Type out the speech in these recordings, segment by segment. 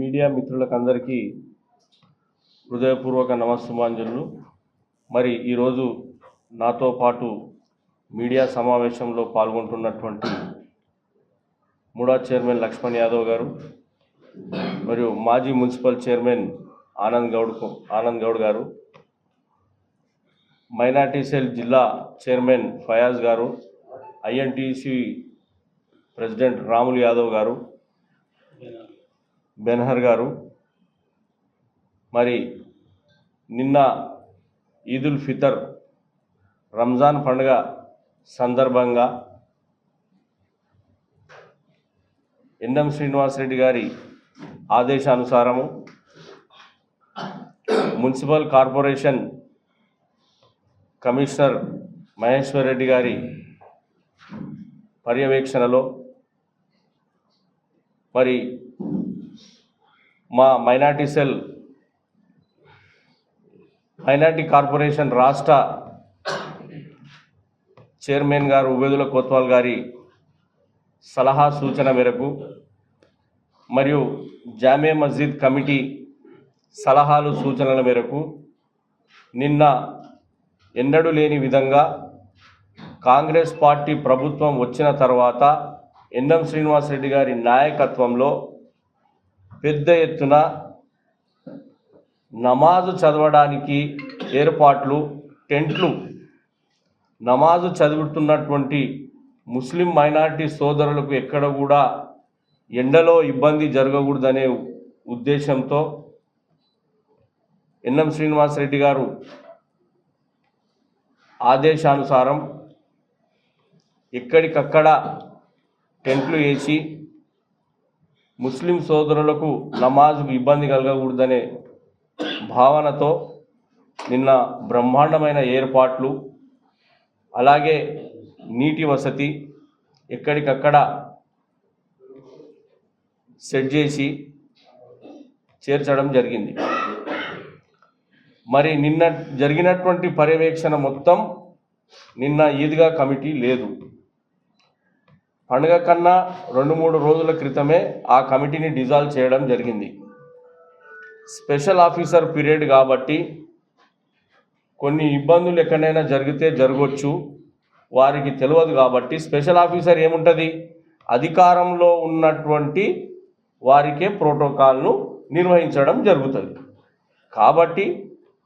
Media మిత్రులకు అందరికీ హృదయపూర్వక నమస్సుమాంజలు. మరి ఈరోజు నాతో పాటు మీడియా సమావేశంలో పాల్గొంటున్నటువంటి ముడా చైర్మన్ లక్ష్మణ్ యాదవ్ గారు మరియు మాజీ మున్సిపల్ చైర్మన్ ఆనంద్ గౌడ్ గారు, మైనార్టీ సెల్ జిల్లా చైర్మన్ ఫయాజ్ గారు, ఐఎన్టీసీ ప్రెసిడెంట్ రాములు యాదవ్ గారు, బెన్హర్ గారు, మరి నిన్న ఈదుల్ ఫితర్ రంజాన్ పండుగ సందర్భంగా ఎన్ఎం శ్రీనివాసరెడ్డి గారి ఆదేశానుసారము municipal corporation commissioner Maheshwar Reddy గారి పర్యవేక్షణలో మరి మా మైనార్టీ కార్పొరేషన్ రాష్ట్ర చైర్మన్ గారు ఉబేదుల్లా కోత్వాల్ గారి సలహా సూచన మేరకు మరియు జామే మస్జిద్ కమిటీ సలహాలు సూచనల మేరకు నిన్న ఎన్నడూ లేని విధంగా కాంగ్రెస్ పార్టీ ప్రభుత్వం వచ్చిన తర్వాత ఎన్ఎం శ్రీనివాసరెడ్డి గారి నాయకత్వంలో పెద్ద ఎత్తున నమాజు చదవడానికి ఏర్పాట్లు, టెంట్లు, నమాజు చదువుతున్నటువంటి ముస్లిం మైనారిటీ సోదరులకు ఎక్కడ కూడా ఎండలో ఇబ్బంది జరగకూడదనే ఉద్దేశంతో ఎన్ఎం శ్రీనివాసరెడ్డి గారు ఆదేశానుసారం ఎక్కడికక్కడ టెంట్లు వేసి ముస్లిం సోదరులకు నమాజ్కు ఇబ్బంది కలగకూడదనే భావనతో నిన్న బ్రహ్మాండమైన ఏర్పాట్లు, అలాగే నీటి వసతి ఎక్కడికక్కడ సెట్ చేసి చేర్చడం జరిగింది. మరి నిన్న జరిగినటువంటి పర్యవేక్షణ మొత్తం నిన్న ఈద్గా కమిటీ లేదు. పండుగ కన్నా 2-3 రోజుల క్రితమే ఆ కమిటీని డిజాల్వ్ చేయడం జరిగింది. స్పెషల్ ఆఫీసర్ పీరియడ్ కాబట్టి కొన్ని ఇబ్బందులు ఎక్కడైనా జరిగితే జరగవచ్చు, వారికి తెలియదు కాబట్టి స్పెషల్ ఆఫీసర్ ఏముంటుంది, అధికారంలో ఉన్నటువంటి వారికే ప్రోటోకాల్ను నిర్వహించడం జరుగుతుంది. కాబట్టి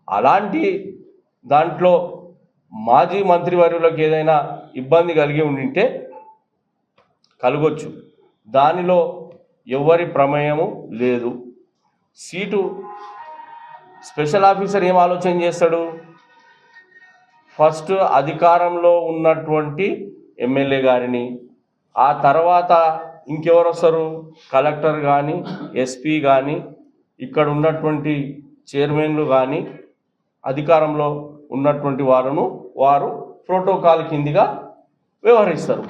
అలాంటి దాంట్లో మాజీ మంత్రివర్యులకు ఏదైనా ఇబ్బంది కలిగి ఉండింటే కలగొచ్చు, దానిలో ఎవరి ప్రమేయము లేదు. సీటు స్పెషల్ ఆఫీసర్ ఏం ఆలోచన చేస్తాడు, ఫస్ట్ అధికారంలో ఉన్నటువంటి ఎమ్మెల్యే గారిని, ఆ తర్వాత ఇంకెవరు వస్తారు, కలెక్టర్ కానీ, ఎస్పీ కానీ, ఇక్కడ ఉన్నటువంటి చైర్మన్లు కానీ, అధికారంలో ఉన్నటువంటి వారు ప్రోటోకాల్ కిందిగా వ్యవహరిస్తారు.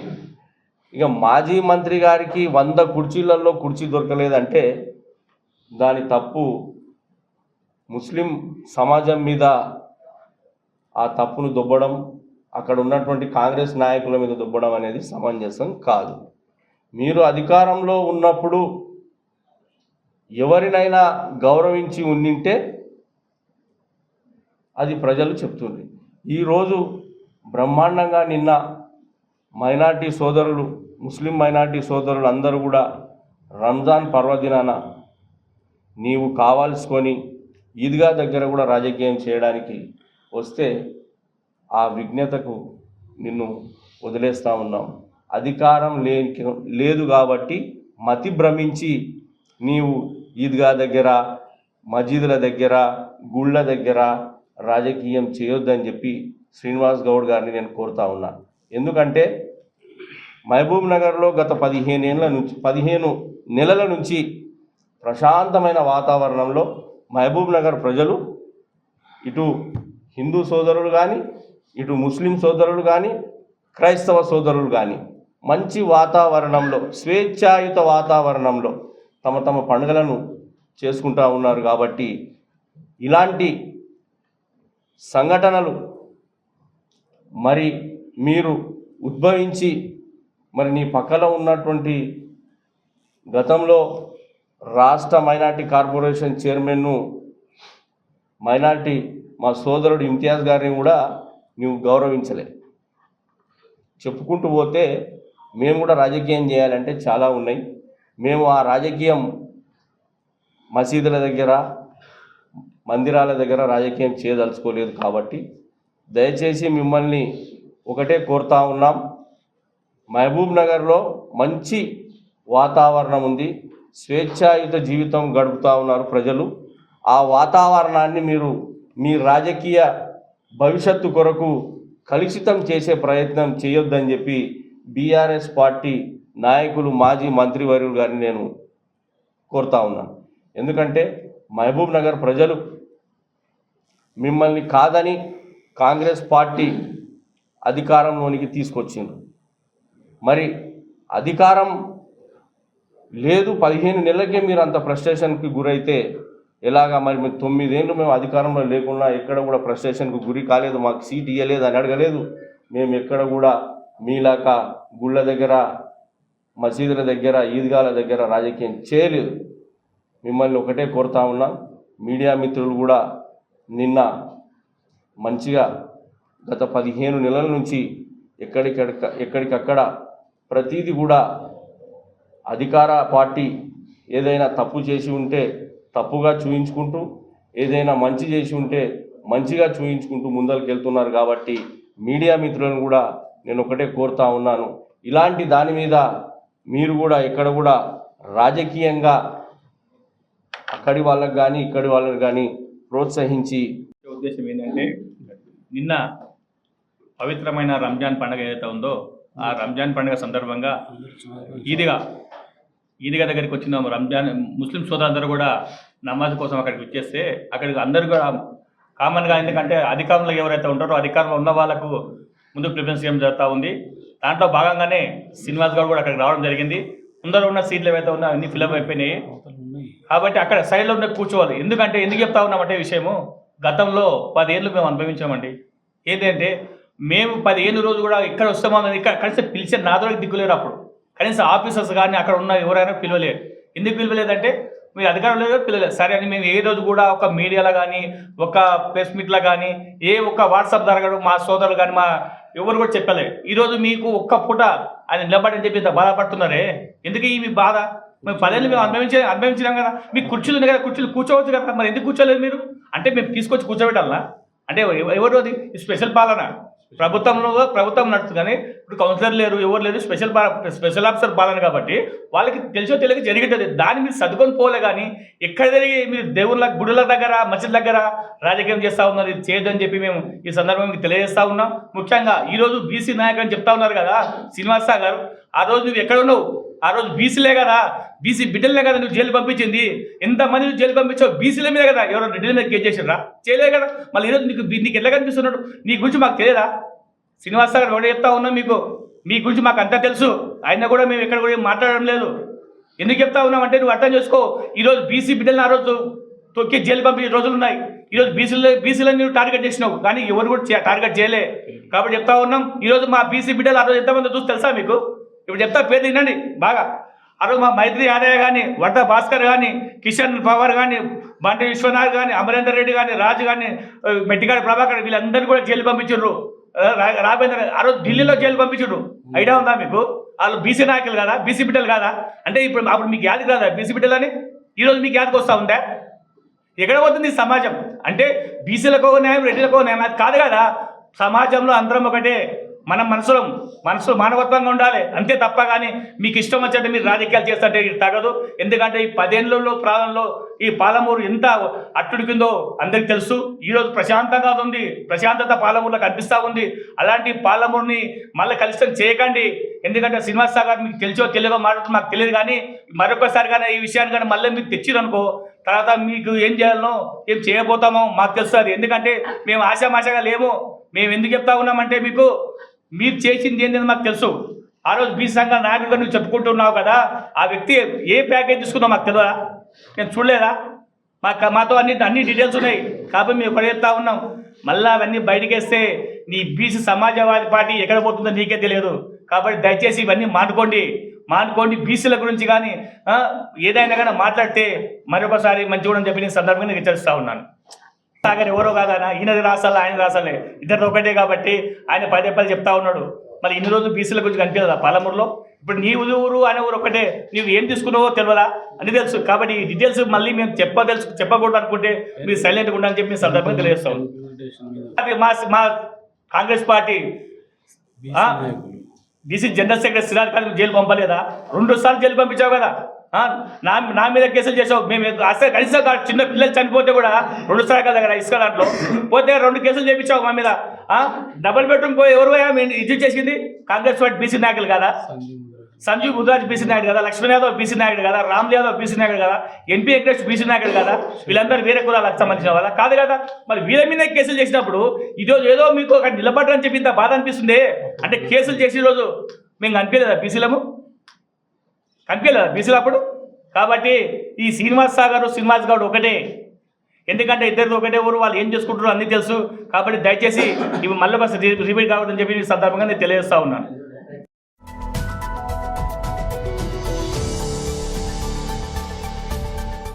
ఇక మాజీ మంత్రి గారికి 100 కుర్చీలలో కుర్చీ దొరకలేదంటే దాని తప్పు ముస్లిం సమాజం మీద ఆ తప్పును దొబ్బడం, అక్కడ ఉన్నటువంటి కాంగ్రెస్ నాయకుల మీద దొబ్బడం అనేది సమంజసం కాదు. మీరు అధికారంలో ఉన్నప్పుడు ఎవరినైనా గౌరవించి ఉండింటే అది ప్రజలు చెప్తుంది. ఈరోజు బ్రహ్మాండంగా నిన్న మైనార్టీ సోదరులు, ముస్లిం మైనార్టీ సోదరులు అందరూ కూడా రంజాన్ పర్వదినాన నీవు కావాల్సుకొని ఈద్గా దగ్గర కూడా రాజకీయం చేయడానికి వస్తే ఆ విజ్ఞతకు నిన్ను వదిలేస్తూ ఉన్నాం. అధికారం లేదు కాబట్టి మతి భ్రమించి నీవు ఈద్గా దగ్గర, మసీదుల దగ్గర, గుళ్ళ దగ్గర రాజకీయం చేయొద్దని చెప్పి శ్రీనివాస్ గౌడ్ గారిని నేను కోరుతా ఉన్నా. ఎందుకంటే మహబూబ్ నగర్లో గత 15 నెలల నుంచి ప్రశాంతమైన వాతావరణంలో మహబూబ్ నగర్ ప్రజలు, ఇటు హిందూ సోదరులు కానీ, ఇటు ముస్లిం సోదరులు కానీ, క్రైస్తవ సోదరులు కానీ మంచి వాతావరణంలో, స్వేచ్ఛాయుత వాతావరణంలో తమ పండుగలను చేసుకుంటూ ఉన్నారు. కాబట్టి ఇలాంటి సంఘటనలు మరి మీరు ఉద్భవించి మరి నీ పక్కన ఉన్నటువంటి గతంలో రాష్ట్ర మైనార్టీ కార్పొరేషన్ చైర్మన్ను మైనార్టీ మా సోదరుడు ఇంతియాజ్ గారిని కూడా నువ్వు గౌరవించలే. చెప్పుకుంటూ పోతే మేము కూడా రాజకీయం చేయాలంటే చాలా ఉన్నాయి. మేము ఆ రాజకీయం మసీదుల దగ్గర మందిరాల దగ్గర రాజకీయం చేయదలుచుకోలేదు. కాబట్టి దయచేసి మిమ్మల్ని ఒకటే కోరుతా ఉన్నాం, మహబూబ్ నగర్లో మంచి వాతావరణం ఉంది, స్వేచ్ఛాయుత జీవితం గడుపుతూ ఉన్నారు ప్రజలు. ఆ వాతావరణాన్ని మీరు మీ రాజకీయ భవిష్యత్తు కొరకు కలుషితం చేసే ప్రయత్నం చేయొద్దని చెప్పి బీఆర్ఎస్ పార్టీ నాయకులు మాజీ మంత్రివర్యులు గారిని నేను కోరుతా ఉన్నాను. ఎందుకంటే మహబూబ్ నగర్ ప్రజలు మిమ్మల్ని కాదని కాంగ్రెస్ పార్టీ అధికారంలోనికి తీసుకొచ్చింది. మరి అధికారం లేదు, 15 నెలలకే మీరు అంత ఫ్రస్ట్రేషన్కి గురైతే ఎలాగా? మరి మేము 9 ఏళ్ళు మేము అధికారంలో లేకుండా ఎక్కడ కూడా ఫ్రస్ట్రేషన్కు గురి కాలేదు, మాకు సీట్ ఇవ్వలేదు అని అడగలేదు. మేము ఎక్కడ కూడా మీలాక గుళ్ళ దగ్గర మసీదుల దగ్గర ఈద్గాల దగ్గర రాజకీయం చేయలేదు. మిమ్మల్ని ఒకటే కోరుతా ఉన్నాం, మీడియా మిత్రులు కూడా నిన్న మంచిగా గత 15 నెలల నుంచి ఎక్కడికక్కడ ప్రతీది కూడా అధికార పార్టీ ఏదైనా తప్పు చేసి ఉంటే తప్పుగా చూయించుకుంటూ, ఏదైనా మంచి చేసి ఉంటే మంచిగా చూయించుకుంటూ ముందరికి వెళ్తున్నారు. కాబట్టి మీడియా మిత్రులను కూడా నేను ఒకటే కోరుతా ఉన్నాను, ఇలాంటి దాని మీద మీరు కూడా ఎక్కడ కూడా రాజకీయంగా అక్కడి వాళ్ళకి కానీ ఇక్కడి వాళ్ళకి కానీ ప్రోత్సహించి. ఉద్దేశం ఏంటంటే, నిన్న పవిత్రమైన రంజాన్ పండుగ ఏదైతే ఉందో ఆ రంజాన్ పండుగ సందర్భంగా ఈద్గా దగ్గరికి వచ్చిన రంజాన్ ముస్లిం సోదరులందరూ కూడా నమాజ్ కోసం అక్కడికి వచ్చేస్తే అక్కడికి అందరూ కూడా కామన్గా, ఎందుకంటే అధికారంలో ఎవరైతే ఉంటారో అధికారంలో ఉన్న వాళ్ళకు ముందు ప్రిఫరెన్స్ ఇవ్వడం జరుగుతూ ఉంది. దాంట్లో భాగంగానే శ్రీనివాస్ గారు కూడా అక్కడికి రావడం జరిగింది. ముందర ఉన్న సీట్లు ఏవైతే ఉన్నాయో అన్ని ఫిల్అప్ అయిపోయినాయి. కాబట్టి అక్కడ సైడ్లో ఉన్న కూర్చోవాలి. ఎందుకు చెప్తా ఉన్నామంటే విషయము, గతంలో 10 ఏళ్ళు మేము అనుభవించామండి. ఏంటంటే మేము 10 ఏళ్ళు రోజు కూడా ఇక్కడ వస్తామని ఇక్కడ కనీసం పిలిచే నాదోకి దిక్కులేరు. అప్పుడు కనీసం ఆఫీసర్స్ కానీ అక్కడ ఉన్న ఎవరైనా పిలవలేరు. ఎందుకు పిలవలేదంటే మీరు అధికారం లేదు పిలవలేదు. సరే అని మేము ఏ రోజు కూడా ఒక మీడియాలో కానీ ఒక ప్రెస్ మీట్లో కానీ ఏ ఒక్క వాట్సాప్ ద్వారా మా సోదరులు కానీ మా ఎవరు కూడా చెప్పలేదు. ఈరోజు మీకు ఒక్క పూట ఆయన నిలబడని చెప్పి ఇంత బాధపడుతున్నారే, ఎందుకు ఈ మీ బాధ? మేము 10 ఏళ్ళు మేము అనుభవించినాం కదా. మీకు కుర్చీలు ఉన్నాయి కదా, కుర్చీలు కూర్చోవచ్చు కదా, మరి ఎందుకు కూర్చోలేదు మీరు? అంటే మేము తీసుకొచ్చి కూర్చోబెట్టాలనా? అంటే ఎవరు అది స్పెషల్ పాలన? ప్రభుత్వం నడుస్తుంది కానీ ఇప్పుడు కౌన్సిలర్ లేరు, ఎవరు లేరు, స్పెషల్ ఆఫీసర్ పాలన. కాబట్టి వాళ్ళకి తెలియక జరిగేది దాన్ని మీరు సర్దుకొని పోలే. కానీ ఎక్కడ జరిగి మీరు దేవుళ్ళ గుడుల దగ్గర మసీదుల దగ్గర రాజకీయం చేస్తూ ఉన్నారు. ఇది చేయొద్దని చెప్పి మేము ఈ సందర్భంగా తెలియజేస్తూ ఉన్నాం. ముఖ్యంగా ఈరోజు బీసీ నాయకులు అని చెప్తా ఉన్నారు కదా శ్రీనివాస గారు, ఆ రోజు నువ్వు ఎక్కడ ఉన్నావు? ఆ రోజు బీసీలే కదా, బీసీ బిడ్డలే కదా నువ్వు జైలు పంపించింది. ఎంతమంది నువ్వు జైలు పంపించావు? బీసీల మీద కదా, ఎవరో రెడ్డిల మీద కేసు చేసినరా? చేయలే కదా. మళ్ళీ ఈరోజు నీకు ఎట్లా కనిపిస్తున్నాడు? నీ గురించి మాకు తెలియదా? శ్రీనివాస గారు కూడా చెప్తా ఉన్నాం, మీ గురించి మాకు అంతా తెలుసు. ఆయన కూడా మేము ఎక్కడ కూడా మాట్లాడడం లేదు. ఎందుకు చెప్తా ఉన్నామంటే నువ్వు అర్థం చేసుకో. ఈరోజు బీసీ బిడ్డలను ఆ రోజు తొక్కి జైలు పంపించే రోజులు ఉన్నాయి. ఈరోజు బీసీలను నువ్వు టార్గెట్ చేసినావు, కానీ ఎవరు కూడా టార్గెట్ చేయలే. కాబట్టి చెప్తా ఉన్నాం, ఈరోజు మా బీసీ బిడ్డలు ఆ రోజు ఎంతమంది చూసి తెలుసా మీకు? ఇప్పుడు చెప్తా, పేరు తినండి బాగా. ఆ రోజు మా మైత్రి యాదయ్య కానీ, వడ్డ భాస్కర్ కానీ, కిషన్ పవార్ కానీ, బండి విశ్వనాథ్ కానీ, అమరేందర్ రెడ్డి కానీ, రాజు కానీ, మెట్టిగాడి ప్రభాకర్, వీళ్ళందరూ కూడా జైలు పంపించారు. రాబేంద్ర ఆ రోజు ఢిల్లీలో జైలు పంపించారు. ఐడియా ఉందా మీకు? వాళ్ళు బీసీ నాయకులు కదా, బీసీ బిడ్డలు కదా. అంటే అప్పుడు మీకు యాది కదా బీసీ బిడ్డలని? ఈరోజు మీకు యాదకి వస్తూ ఉందా? ఎక్కడ పోతుంది సమాజం? అంటే బీసీలకు న్యాయం, రెడ్డిలకు న్యాయం, అది కాదు కదా. సమాజంలో అందరం ఒకటే. మనం మనసు మానవత్వంగా ఉండాలి అంతే తప్ప. కానీ మీకు ఇష్టం వచ్చేట్టు మీరు రాజకీయాలు చేస్తుంటే ఇది తగదు. ఎందుకంటే ఈ 10 ఏళ్ళలో ప్రారంభంలో ఈ పాలమూరు ఎంత అట్టుడికిందో అందరికి తెలుసు. ఈరోజు ప్రశాంతంగా ఉంది, ప్రశాంతత పాలమూరులో కనిపిస్తూ ఉంది. అలాంటి పాలమూరుని మళ్ళీ కలుషితం చేయకండి. ఎందుకంటే శ్రీనివాస గారు మీకు తెలియదో మాట్లాడుతూ మాకు తెలియదు. కానీ మరొకసారి కానీ ఈ విషయాన్ని కానీ మళ్ళీ మీరు తెచ్చిరనుకో, తర్వాత మీకు ఏం చేయాలనో ఏం చేయబోతామో మాకు తెలుస్తుంది. ఎందుకంటే మేము ఆశామాషగా లేము. మేము ఎందుకు చెప్తా ఉన్నామంటే మీరు చేసింది ఏంటని మాకు తెలుసు. ఆ రోజు బీసీ సంఘాల నాయకులుగా నువ్వు చెప్పుకుంటున్నావు కదా, ఆ వ్యక్తి ఏ ప్యాకేజ్ తీసుకున్నావు మాకు తెలియదా? నేను చూడలేదా? మాతో అన్ని డీటెయిల్స్ ఉన్నాయి. కాబట్టి మేము ఒకటి చెప్తా ఉన్నాం, మళ్ళీ అవన్నీ బయటకు వేస్తే నీ బీసీ సమాజవాదీ పార్టీ ఎక్కడ పోతుందో నీకే తెలియదు. కాబట్టి దయచేసి ఇవన్నీ మానుకోండి. మానుకోండి. బీసీల గురించి కానీ ఏదైనా కానీ మాట్లాడితే మరొకసారి మంచి కూడా చెప్పి నేను సందర్భంగా హెచ్చరిస్తా ఉన్నాను. సాగర్ ఎవరో కాదన్నా, ఈయనది రాసాలి ఆయన రాసాలే, ఇద్దరు ఒకటే కాబట్టి ఆయన పదే పదే చెప్తా ఉన్నాడు. మరి ఇన్ని రోజులు బీసీల గురించి కనిపించదా పాలమూరులో? ఇప్పుడు నీ ఊరు ఆయన ఊరు ఒకటే, నీవు ఏం తీసుకున్నావో తెలియదా అని తెలుసు. కాబట్టి ఈ డీటెయిల్స్ మళ్ళీ మేము చెప్పకూడదు అనుకుంటే మీరు సైలెంట్గా ఉండాలని చెప్పి సందర్భంగా తెలియజేస్తాం. మా Congress party BC general secretary Siraj Khan jail పంపలేదా? 2 సార్లు జైలు పంపించావు కదా. నా మీద కేసులు చేసావు. మేము అసలు కనీసం చిన్న పిల్లలు చనిపోతే కూడా 2 సార్లు కదా ఇసుక దాంట్లో పోతే 2 కేసులు చేయించావు మా మీద. డబుల్ బెడ్రూమ్ పోయి ఎవరు ఇది చేసింది? కాంగ్రెస్ పార్టీ బీసీ నాయకులు కదా. సంజీవ్ ముద్రాజ్ బీసీ నాయుడు కదా, లక్ష్మణ్ యాదవ్ బీసీ నాయుడు కదా, రామ్ యాదవ్ బీసీ నాయుడు కదా, ఎంపీ వెంకటేష్ బీసీ నాయుడు కదా. వీళ్ళందరూ వేరే కులాలకు సంబంధించిన వాళ్ళ కాదు కదా. మరి వీళ్ళ మీద కేసులు చేసినప్పుడు ఈరోజు ఏదో మీకు అక్కడ నిలబడరని చెప్పి ఇంత బాధ అనిపిస్తుంది. అంటే కేసులు చేసిన రోజు మేము కనిపించలేదా బీసీలము? కనిపించలేదా బీసీలు అప్పుడు? కాబట్టి ఈ శ్రీనివాస్ గౌడ్ ఒకటే, ఎందుకంటే ఇద్దరిది ఒకటే ఊరు, వాళ్ళు ఏం చేసుకుంటారో అన్నీ తెలుసు. కాబట్టి దయచేసి ఇవి మళ్ళీ రిపీట్ కావద్దని చెప్పి ఈ సందర్భంగా నేను తెలియజేస్తా ఉన్నాను.